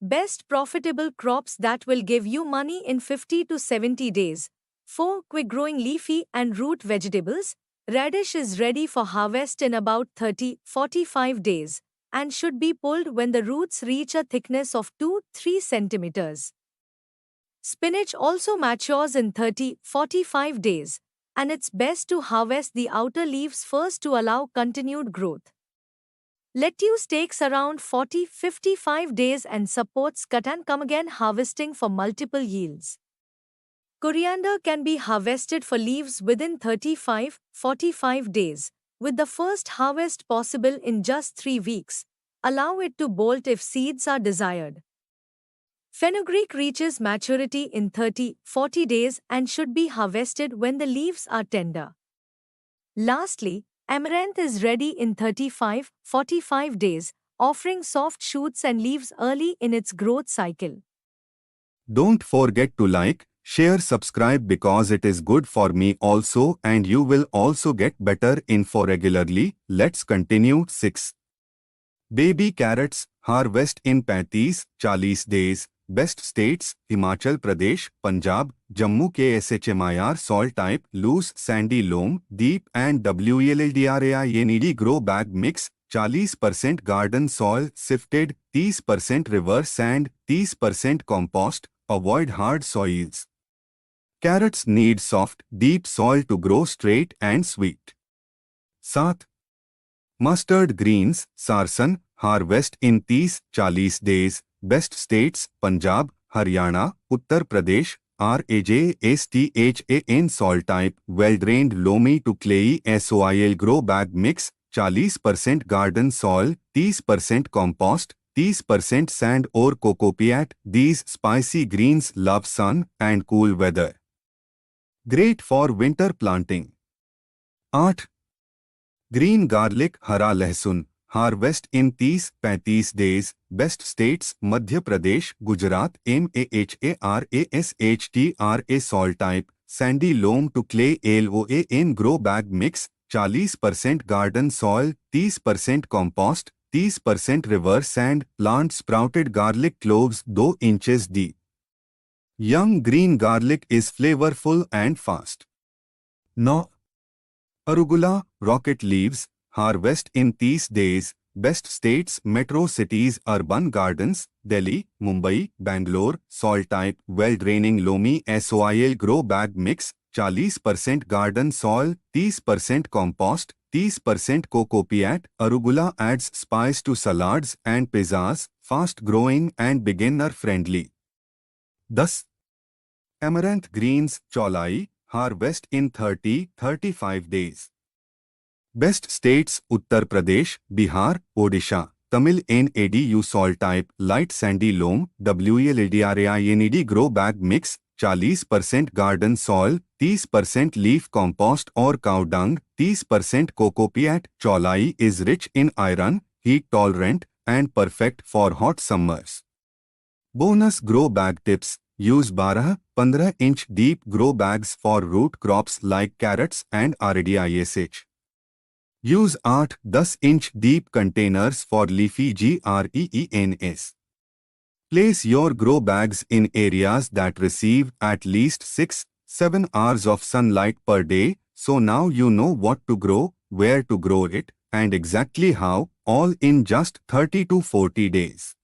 Best profitable crops that will give you money in 50 to 70 days. 4. Quick growing leafy and root vegetables. Radish is ready for harvest in about 30-45 days and should be pulled when the roots reach a thickness of 2-3 centimeters. Spinach also matures in 30-45 days, and it's best to harvest the outer leaves first to allow continued growth. Lettuce takes around 40-55 days and supports cut and come again harvesting for multiple yields. Coriander can be harvested for leaves within 35-45 days, with the first harvest possible in just 3 weeks. Allow it to bolt if seeds are desired. Fenugreek reaches maturity in 30-40 days and should be harvested when the leaves are tender. Lastly, amaranth is ready in 35-45 days, offering soft shoots and leaves early in its growth cycle. Don't forget to like, share, subscribe because it is good for me also and you will also get better info regularly. Let's continue. 6. Baby carrots, harvest in 35-40 days. Best states, Himachal Pradesh, Punjab, Jammu KSHMIR soil type, loose sandy loam, deep and WLLDRAI grow bag mix, 40% garden soil, sifted, 30% river sand, 30% compost, avoid hard soils. Carrots need soft, deep soil to grow straight and sweet. 7. Mustard greens, sarson, harvest in 30-40 days. Best states, Punjab, Haryana, Uttar Pradesh, RAJSTHAN soil type, well-drained loamy to clayey soil grow bag mix, 40% garden soil, 30% compost, 30% sand or cocopeat. These spicy greens love sun and cool weather. Great for winter planting. 8. Green garlic, hara lehsun, harvest in 30-35 days. Best states, Madhya Pradesh, Gujarat, MAHARASHTRA soil type, sandy loam to clay LOAN grow bag mix, 40% garden soil, 30% compost, 30% river sand. Plant sprouted garlic cloves 2 inches deep. Young green garlic is flavorful and fast. 9. Arugula, rocket leaves, harvest in 30 days. Best states, metro cities, urban gardens, Delhi, Mumbai, Bangalore, soil type, well-draining loamy soil grow bag mix, 40% garden soil, 30% compost, 30% cocopeat. Arugula adds spice to salads and pizzas, fast-growing and beginner-friendly. 10. Amaranth greens, cholai, harvest in 30-35 days. Best states, Uttar Pradesh, Bihar, Odisha, Tamil NADU soil type, light sandy loam, WLDRAINED grow bag mix, 40% garden soil, 30% leaf compost or cow dung, 30% cocopeat. Cholai is rich in iron, heat tolerant, and perfect for hot summers. Bonus grow bag tips. Use 12-15 inch deep grow bags for root crops like carrots and RADISH. Use 8-10 inch deep containers for leafy greens. Place your grow bags in areas that receive at least 6-7 hours of sunlight per day, so now you know what to grow, where to grow it, and exactly how, all in just 30 to 40 days.